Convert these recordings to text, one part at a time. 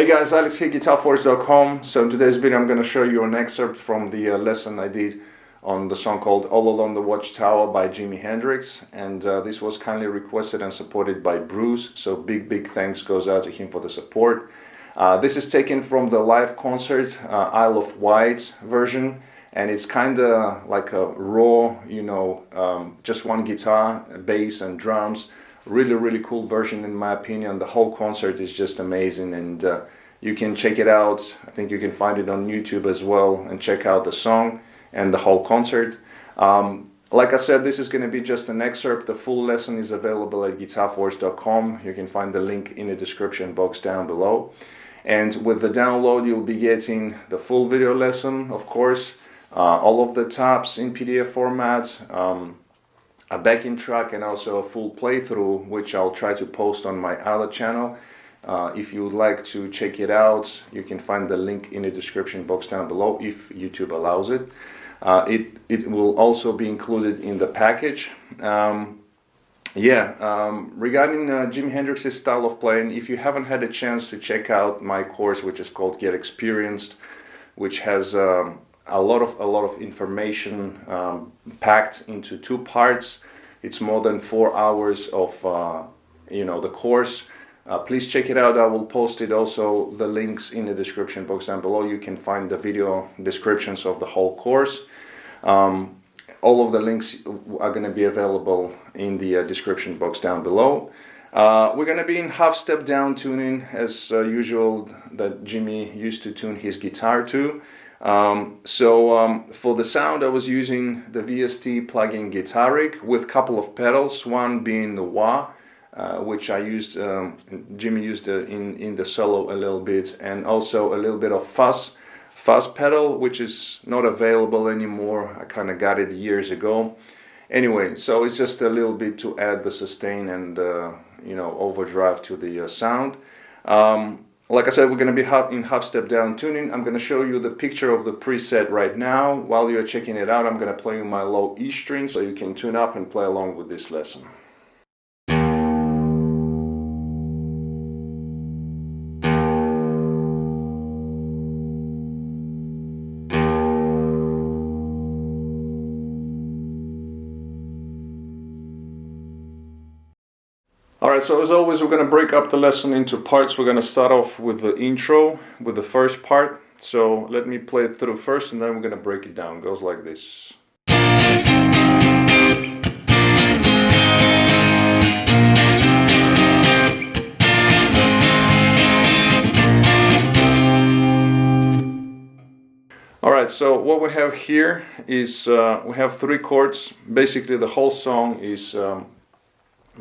Hey guys, Alex here, GuitarForce.com. So in today's video I'm going to show you an excerpt from the lesson I did on the song called Along The Watchtower by Jimi Hendrix, and this was kindly requested and supported by Bruce, so big thanks goes out to him for the support. This is taken from the live concert Isle of Wight version, and it's kind of like a raw, just one guitar, bass and drums. Really cool version in my opinion. The whole concert is just amazing, and you can check it out. I think you can find it on YouTube as well, and check out the song and the whole concert. Like I said, this is going to be just an excerpt. The full lesson is available at GuitarForce.com. You can find the link in the description box down below. And with the download you'll be getting the full video lesson, of course, all of the tabs in PDF format, a backing track, and also a full playthrough, which I'll try to post on my other channel. If you would like to check it out, you can find the link in the description box down below if YouTube allows it. It will also be included in the package. Regarding Jimi Hendrix's style of playing, if you haven't had a chance to check out my course, which is called Get Experienced, which has a lot of information packed into 2 parts. It's more than 4 hours of the course. Please check it out. I will post it also, the links in the description box down below. You can find the video descriptions of the whole course. All of the links are going to be available in the description box down below. We're going to be in half-step down tuning as usual, that Jimmy used to tune his guitar to. For the sound I was using the VST plugin Guitar Rig with a couple of pedals, one being the wah, which I used, Jimmy used in the solo a little bit, and also a little bit of fuzz pedal, which is not available anymore. I kind of got it years ago. Anyway, so it's just a little bit to add the sustain and overdrive to the sound. Like I said, we're going to be in half-step down tuning. I'm going to show you the picture of the preset right now. While you're checking it out, I'm going to play you my low E string so you can tune up and play along with this lesson. Alright, so as always, we're going to break up the lesson into parts. We're going to start off with the intro, with the first part. So let me play it through first, and then we're going to break it down. It goes like this. Alright, so what we have here is we have 3 chords. Basically the whole song is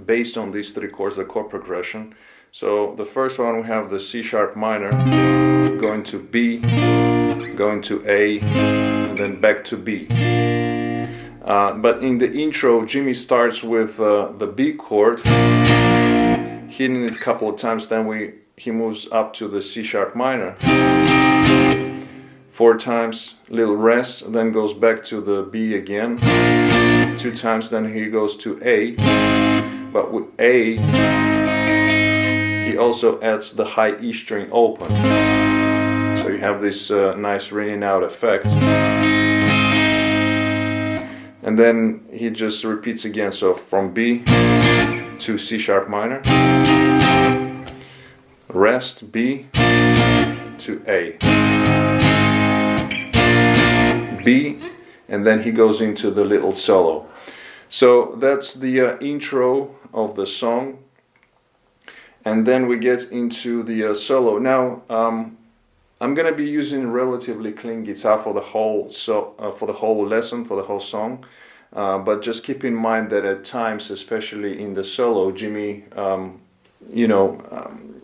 based on these 3 chords, the chord progression. So the first one, we have the C sharp minor, going to B, going to A, and then back to B. But in the intro, Jimmy starts with the B chord, hitting it a couple of times, then he moves up to the C sharp minor 4 times, little rest, then goes back to the B again 2 times, then he goes to A. But with A, he also adds the high E string open. So you have this nice ringing out effect. And then he just repeats again. So from B to C sharp minor, rest, B to A, B, and then he goes into the little solo. So that's the intro of the song, and then we get into the solo. Now I'm gonna be using relatively clean guitar for the whole lesson, for the whole song, but just keep in mind that at times, especially in the solo, Jimmy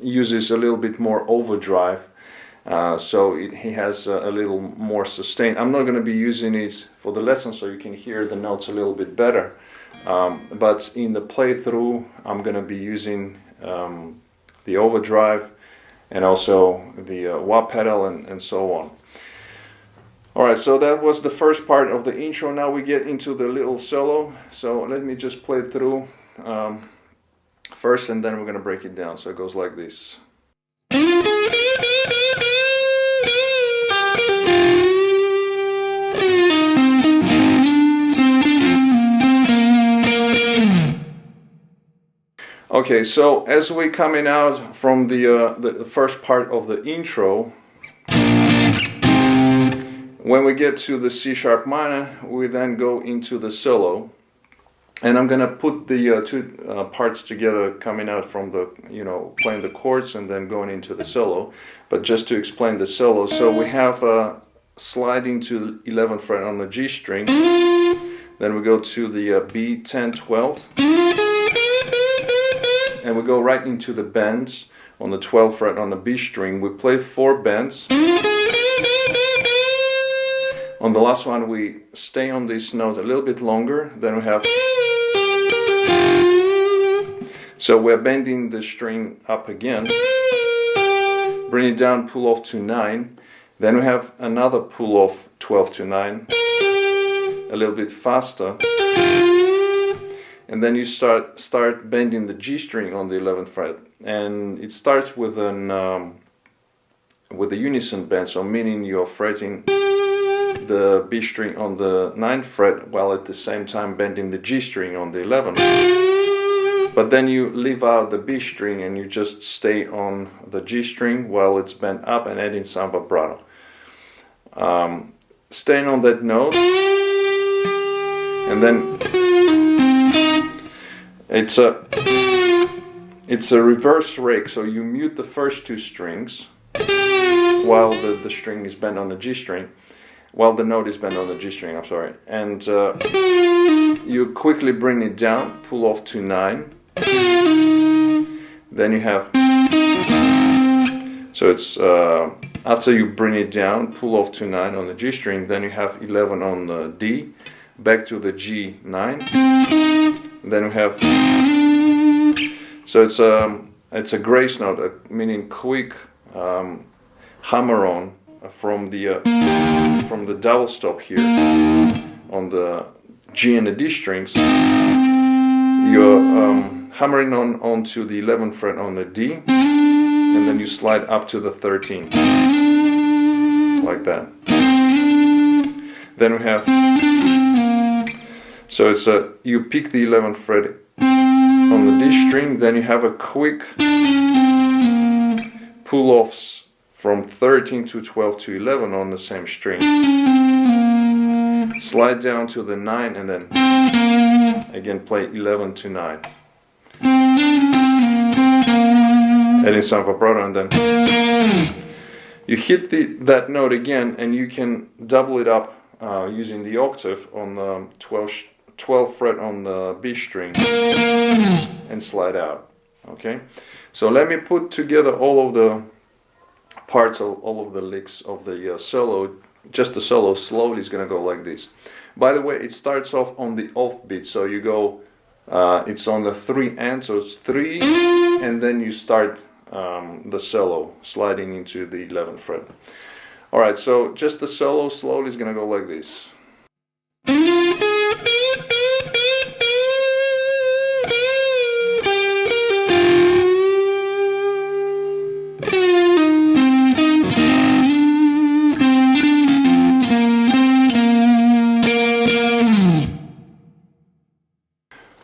uses a little bit more overdrive, so he has a little more sustain. I'm not going to be using it for the lesson so you can hear the notes a little bit better, but in the playthrough I'm going to be using the overdrive and also the wah pedal and so on. Alright, so that was the first part of the intro. Now we get into the little solo, so let me just play it through first, and then we're going to break it down. So it goes like this. Okay, so as we're coming out from the first part of the intro, when we get to the C sharp minor, we then go into the solo. And I'm gonna put the two parts together, coming out from the, playing the chords and then going into the solo. But just to explain the solo, so we have sliding to the 11th fret on the G string, then we go to the B 10 12, and we go right into the bends on the 12th fret on the B string. We play 4 bends. On the last one we stay on this note a little bit longer, then we have. So we're bending the string up again, bring it down, pull off to 9, then we have another pull off 12 to 9, a little bit faster, and then you start bending the G string on the 11th fret, and it starts with a unison bend, so meaning you're fretting the B string on the 9th fret while at the same time bending the G string on the 11th. But then you leave out the B string and you just stay on the G string while it's bent up and adding some vibrato. Staying on that note, and then it's a reverse rake, so you mute the first 2 strings while the string is bent on the G string, while the note is bent on the G string, I'm sorry, and you quickly bring it down, pull off to 9. Then you have, so it's after you bring it down, pull off to 9 on the G string, then you have 11 on the D, back to the G 9, then we have, so it's a grace note, meaning quick hammer on from the double stop here on the G and the D strings. You're hammering onto the 11th fret on the D, and then you slide up to the 13, like that. Then we have, so it's you pick the 11th fret on the D string, then you have a quick pull-offs from 13 to 12 to 11 on the same string. Slide down to the 9 and then again play 11 to 9. Adding some vibrato, and then you hit that note again, and you can double it up using the octave on the 12th fret on the B string and slide out. Okay, so let me put together all of the parts of all of the licks of the solo. Just the solo slowly is gonna go like this. By the way, it starts off on the off beat, so you go, it's on the 3 and, so it's 3, and then you start the solo sliding into the 11th fret. Alright, so just the solo slowly is gonna go like this.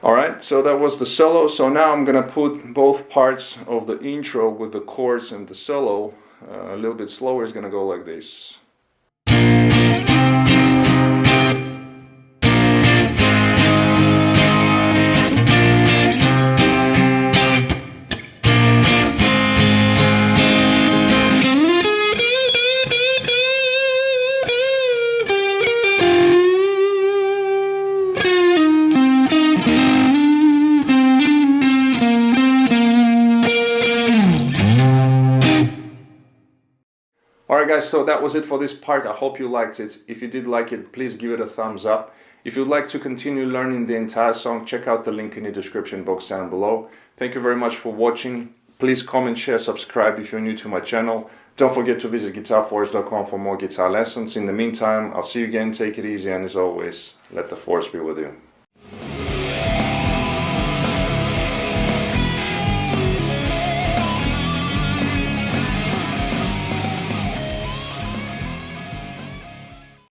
Alright, so that was the solo. So now I'm gonna put both parts of the intro with the chords and the solo a little bit slower. It's gonna go like this. Alright guys, so that was it for this part. I hope you liked it. If you did like it, please give it a thumbs up. If you'd like to continue learning the entire song, check out the link in the description box down below. Thank you very much for watching. Please comment, share, subscribe if you're new to my channel. Don't forget to visit GuitarForce.com for more guitar lessons. In the meantime, I'll see you again. Take it easy, and as always, let the force be with you.